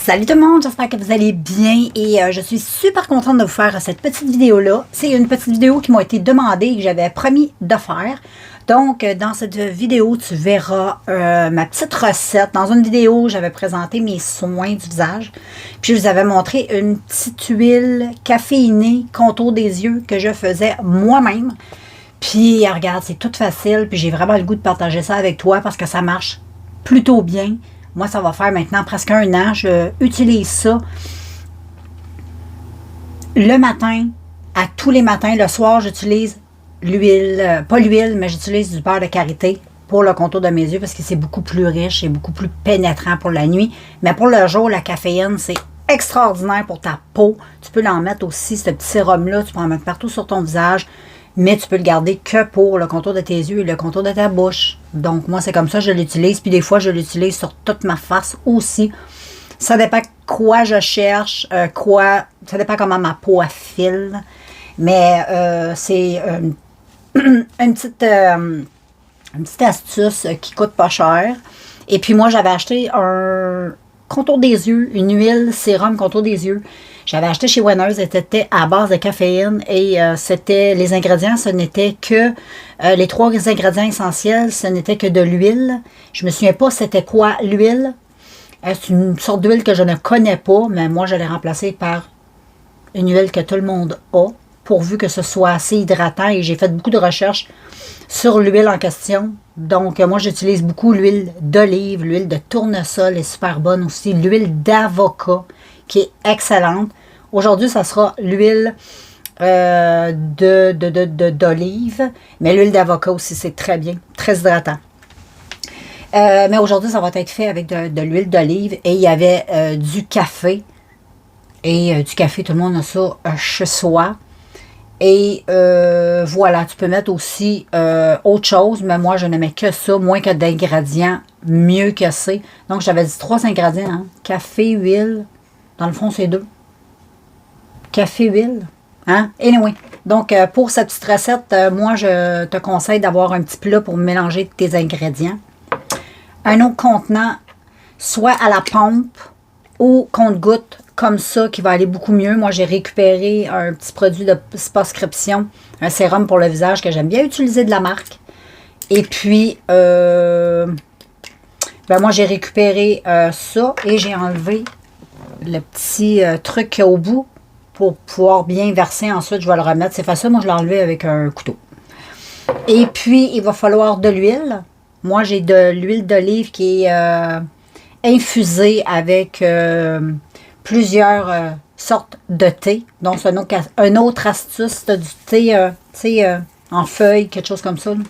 Salut tout le monde, j'espère que vous allez bien et je suis super contente de vous faire cette petite vidéo-là. C'est une petite vidéo qui m'a été demandée et que j'avais promis de faire. Donc, dans cette vidéo, tu verras ma petite recette. Dans une vidéo, j'avais présenté mes soins du visage. Puis, je vous avais montré une petite huile caféinée contour des yeux que je faisais moi-même. Puis, regarde, c'est tout facile. Puis, j'ai vraiment le goût de partager ça avec toi parce que ça marche plutôt bien. Moi, ça va faire maintenant presque un an. Je utilise ça le matin, à tous les matins. Le soir, j'utilise l'huile, pas l'huile, mais j'utilise du beurre de karité pour le contour de mes yeux parce que c'est beaucoup plus riche et beaucoup plus pénétrant pour la nuit. Mais pour le jour, la caféine, c'est extraordinaire pour ta peau. Tu peux l'en mettre aussi, ce petit sérum-là, tu peux en mettre partout sur ton visage. Mais tu peux le garder que pour le contour de tes yeux et le contour de ta bouche. Donc, moi, c'est comme ça que je l'utilise. Puis des fois, je l'utilise sur toute ma face aussi. Ça dépend quoi je cherche, ça dépend comment ma peau affile. Mais c'est une petite astuce qui coûte pas cher. Et puis moi, j'avais acheté un contour des yeux, une huile sérum contour des yeux. J'avais acheté chez Winners, c'était à base de caféine et c'était les ingrédients, ce n'était que les 3 ingrédients essentiels, ce n'était que de l'huile. Je me souviens pas c'était quoi l'huile. C'est une sorte d'huile que je ne connais pas, mais moi je l'ai remplacée par une huile que tout le monde a, pourvu que ce soit assez hydratant et j'ai fait beaucoup de recherches sur l'huile en question. Donc moi j'utilise beaucoup l'huile d'olive, l'huile de tournesol est super bonne aussi, l'huile d'avocat qui est excellente. Aujourd'hui, ça sera l'huile d'olive, mais l'huile d'avocat aussi, c'est très bien, très hydratant. Mais aujourd'hui, ça va être fait avec de l'huile d'olive et il y avait du café. Et du café, tout le monde a ça chez soi. Et voilà, tu peux mettre aussi autre chose, mais moi, je ne mets que ça, moins que d'ingrédients, mieux que c'est. Donc, j'avais dit 3 ingrédients, hein? Café, huile. Dans le fond, c'est 2. Café, huile. Hein? Anyway. Donc, pour cette petite recette, moi, je te conseille d'avoir un petit plat pour mélanger tes ingrédients. Un autre contenant, soit à la pompe ou compte-gouttes, comme ça, qui va aller beaucoup mieux. Moi, j'ai récupéré un petit produit de Spa-scription, un sérum pour le visage que j'aime bien utiliser de la marque. Et puis, moi, j'ai récupéré ça et j'ai enlevé le petit truc au bout pour pouvoir bien verser. Ensuite, je vais le remettre. C'est facile, moi, je l'ai enlevé avec un couteau. Et puis, il va falloir de l'huile. Moi, j'ai de l'huile d'olive qui est infusée avec plusieurs sortes de thé. Donc, c'est une autre astuce. Tu as du thé, en feuilles, quelque chose comme ça. Là.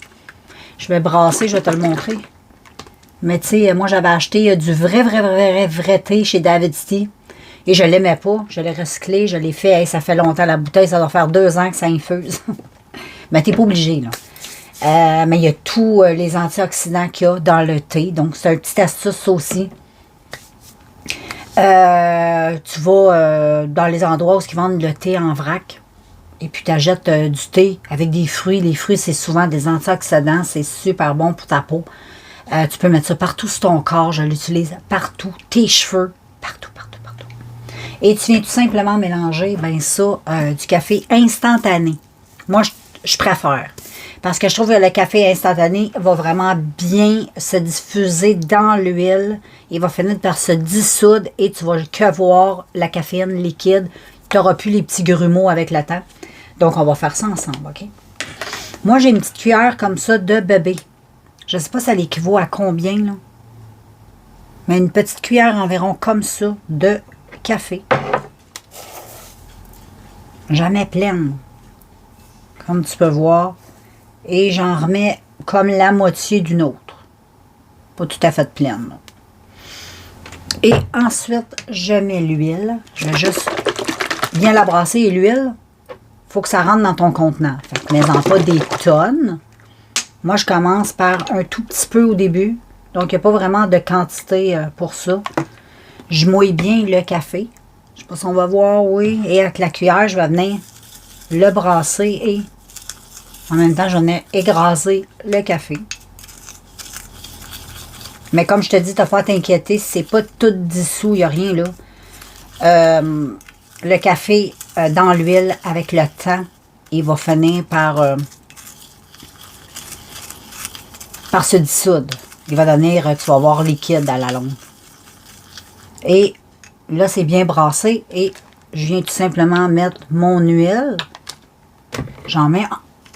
Je vais brasser, je vais te le montrer. Mais tu sais, moi, j'avais acheté du vrai thé chez David's Tea. Et je ne l'aimais pas. Je l'ai recyclé, je l'ai fait. Hey, ça fait longtemps, la bouteille, ça doit faire 2 ans que ça infuse. Mais tu n'es pas obligé, là. Mais il y a tous les antioxydants qu'il y a dans le thé. Donc, c'est une petite astuce aussi. Tu vas dans les endroits où ils vendent le thé en vrac. Et puis, tu achètes du thé avec des fruits. Les fruits, c'est souvent des antioxydants. C'est super bon pour ta peau. Tu peux mettre ça partout sur ton corps. Je l'utilise partout. Tes cheveux. Partout. Et tu viens tout simplement mélanger, du café instantané. Moi, je préfère. Parce que je trouve que le café instantané va vraiment bien se diffuser dans l'huile. Il va finir par se dissoudre et tu vas que voir la caféine liquide. Tu n'auras plus les petits grumeaux avec le temps. Donc, on va faire ça ensemble, OK? Moi, j'ai une petite cuillère comme ça de bébé. Je ne sais pas ça l'équivaut à combien, là. Mais une petite cuillère environ comme ça de café. Jamais pleine. Comme tu peux voir. Et j'en remets comme la moitié d'une autre. Pas tout à fait pleine. Là. Et ensuite, je mets l'huile. Je vais juste bien la brasser. Et l'huile, il faut que ça rentre dans ton contenant. Fait que mets-en pas des tonnes. Moi, je commence par un tout petit peu au début. Donc, il n'y a pas vraiment de quantité pour ça. Je mouille bien le café. Je ne sais pas si on va voir, oui. Et avec la cuillère, je vais venir le brasser et en même temps, je venais égraser le café. Mais comme je te dis, tu n'as pas à t'inquiéter, c'est pas tout dissous, il n'y a rien là. le café dans l'huile avec le temps, il va finir par se dissoudre. Il va devenir, tu vas voir, liquide à la longue. Et là, c'est bien brassé et je viens tout simplement mettre mon huile. J'en mets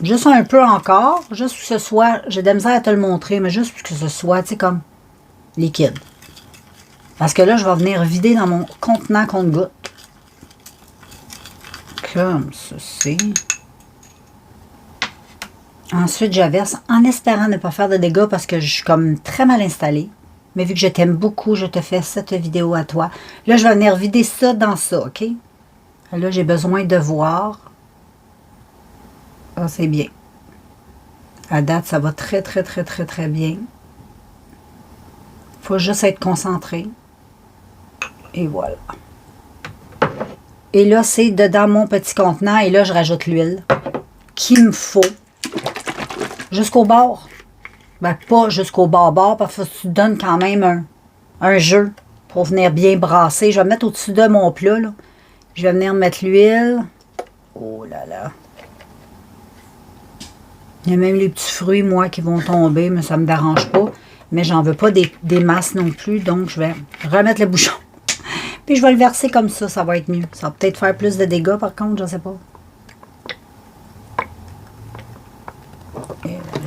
juste un peu encore, juste pour que ce soit, j'ai de la misère à te le montrer, mais juste pour que ce soit, tu sais, comme liquide. Parce que là, je vais venir vider dans mon contenant compte-gouttes. Comme ceci. Ensuite, je verse en espérant ne pas faire de dégâts parce que je suis comme très mal installée. Mais vu que je t'aime beaucoup, je te fais cette vidéo à toi. Là, je vais venir vider ça dans ça, OK? Là, j'ai besoin de voir. Ah, c'est bien. À date, ça va très, très, très, très, très bien. Il faut juste être concentré. Et voilà. Et là, c'est dedans mon petit contenant. Et là, je rajoute l'huile qu'il me faut. Jusqu'au bord. Ben, pas jusqu'au bord, parce que tu donnes quand même un jeu pour venir bien brasser. Je vais mettre au-dessus de mon plat, là. Je vais venir mettre l'huile. Oh là là. Il y a même les petits fruits, moi, qui vont tomber, mais ça ne me dérange pas. Mais j'en veux pas des masses non plus, donc je vais remettre le bouchon. Puis je vais le verser comme ça va être mieux. Ça va peut-être faire plus de dégâts, par contre, je ne sais pas.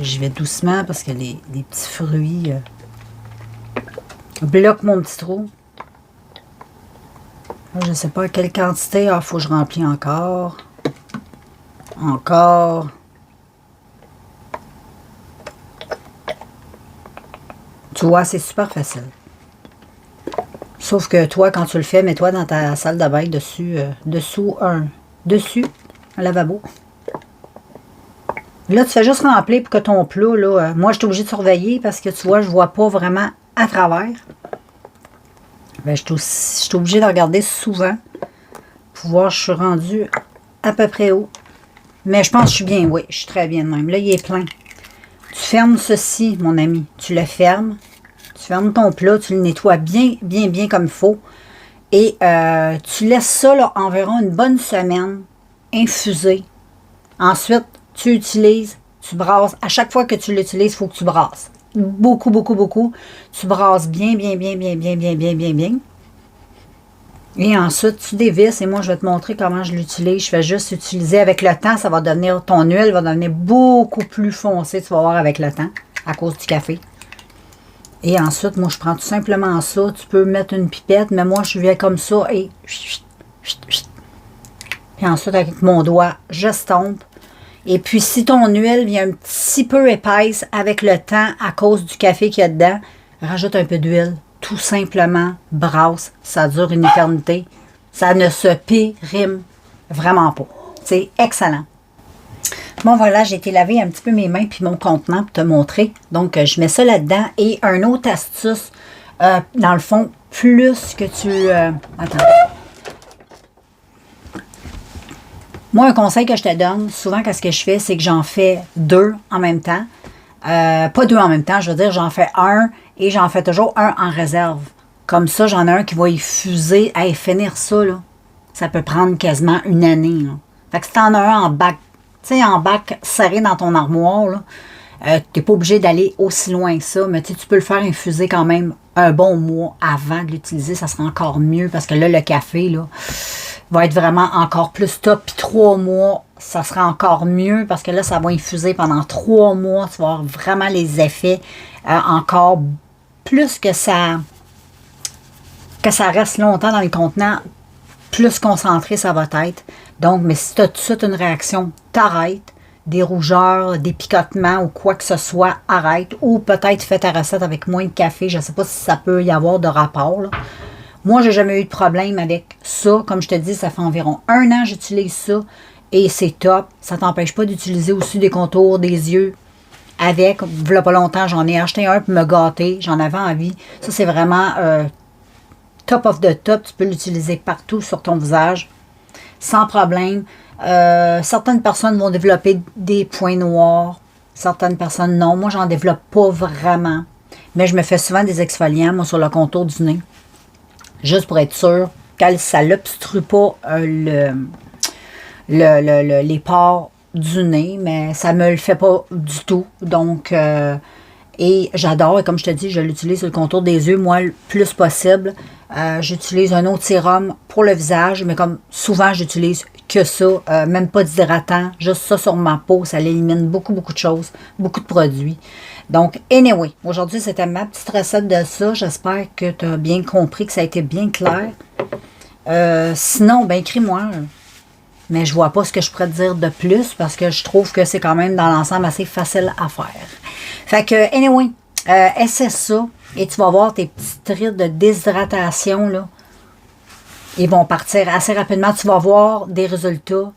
J'y vais doucement parce que les petits fruits bloquent mon petit trou. Là, je ne sais pas à quelle quantité. Il faut que je remplis encore. Encore. Tu vois, c'est super facile. Sauf que toi, quand tu le fais, mets-toi dans ta salle de bain dessus un lavabo. Là, tu fais juste remplir pour que ton plat, là, moi, je suis obligée de surveiller parce que, tu vois, je ne vois pas vraiment à travers. Ben, je suis obligée de regarder souvent pour voir je suis rendue à peu près où. Mais je pense que je suis bien, oui, je suis très bien de même. Là, il est plein. Tu fermes ceci, mon ami. Tu le fermes. Tu fermes ton plat, tu le nettoies bien, bien, bien comme il faut. Et tu laisses ça, là, environ une bonne semaine, infuser. Ensuite, tu utilises, tu brasses. À chaque fois que tu l'utilises, il faut que tu brasses. Beaucoup, beaucoup, beaucoup. Tu brasses bien, bien, bien, bien, bien, bien, bien, bien, bien. Et ensuite, tu dévisses. Et moi, je vais te montrer comment je l'utilise. Je fais juste utiliser avec le temps. Ça va devenir, ton huile va devenir beaucoup plus foncée. Tu vas voir avec le temps, à cause du café. Et ensuite, moi, je prends tout simplement ça. Tu peux mettre une pipette, mais moi, je viens comme ça et... Puis ensuite, avec mon doigt, j'estompe. Et puis, si ton huile vient un petit peu épaisse avec le temps, à cause du café qu'il y a dedans, rajoute un peu d'huile. Tout simplement, brasse. Ça dure une éternité. Ça ne se périme vraiment pas. C'est excellent. Bon, voilà, j'ai été laver un petit peu mes mains puis mon contenant pour te montrer. Donc, je mets ça là-dedans. Et un autre astuce, dans le fond, plus que tu... attends. Moi, un conseil que je te donne, souvent, qu'est-ce que je fais, c'est que j'en fais 2 en même temps. Pas 2 en même temps, je veux dire, j'en fais un et j'en fais toujours un en réserve. Comme ça, j'en ai un qui va y fuser. Hey, finir ça, là, ça peut prendre quasiment une année. Là. Fait que si t'en as un en bac, tu sais, en bac serré dans ton armoire, là, t'es pas obligé d'aller aussi loin que ça, mais tu peux le faire infuser quand même un bon mois avant de l'utiliser. Ça sera encore mieux parce que là, le café, là, va être vraiment encore plus top. Puis 3 mois, ça sera encore mieux parce que là, ça va infuser pendant 3 mois. Tu vas avoir vraiment les effets encore plus que ça reste longtemps dans les contenants, plus concentré ça va être. Donc, mais si tu as tout de suite une réaction, t'arrêtes. Des rougeurs, des picotements ou quoi que ce soit, arrête. Ou peut-être fais ta recette avec moins de café. Je ne sais pas si ça peut y avoir de rapport, là. Moi, j'ai jamais eu de problème avec ça. Comme je te dis, ça fait environ 1 an que j'utilise ça. Et c'est top. Ça ne t'empêche pas d'utiliser aussi des contours, des yeux. Avec, il n'y a pas longtemps, j'en ai acheté un pour me gâter. J'en avais envie. Ça, c'est vraiment top of the top. Tu peux l'utiliser partout sur ton visage. Sans problème. Certaines personnes vont développer des points noirs. Certaines personnes, non. Moi, j'en développe pas vraiment. Mais je me fais souvent des exfoliants, moi, sur le contour du nez. Juste pour être sûr ça n'obstrue pas les pores du nez, mais ça me le fait pas du tout. Donc, et j'adore, et comme je te dis, je l'utilise sur le contour des yeux, moi, le plus possible. J'utilise un autre sérum pour le visage, mais comme souvent, j'utilise que ça, même pas d'hydratant, juste ça sur ma peau, ça l'élimine beaucoup, beaucoup de choses, beaucoup de produits. Donc, anyway, aujourd'hui, c'était ma petite recette de ça. J'espère que tu as bien compris, que ça a été bien clair. Sinon, ben écris-moi. Mais je vois pas ce que je pourrais te dire de plus parce que je trouve que c'est quand même dans l'ensemble assez facile à faire. Fait que, anyway, essaie ça et tu vas voir tes petites rides de déshydratation, là. Ils vont partir assez rapidement. Tu vas voir des résultats,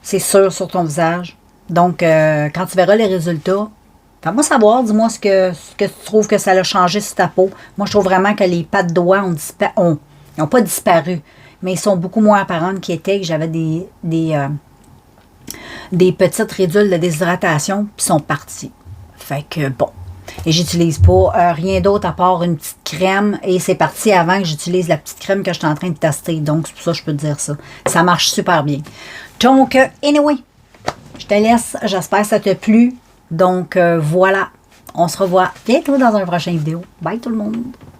c'est sûr, sur ton visage. Donc, quand tu verras les résultats, fais-moi savoir, dis-moi ce que tu trouves que ça a changé sur ta peau. Moi, je trouve vraiment que les pattes de doigts n'ont pas disparu, mais ils sont beaucoup moins apparentes qu'ils étaient, que j'avais des petites ridules de déshydratation, puis sont parties. Fait que, bon. Et j'utilise pas rien d'autre à part une petite crème. Et c'est parti avant que j'utilise la petite crème que je suis en train de tester. Donc, c'est pour ça que je peux te dire ça. Ça marche super bien. Donc, anyway, je te laisse. J'espère que ça t'a plu. Donc, voilà. On se revoit bientôt dans une prochaine vidéo. Bye tout le monde.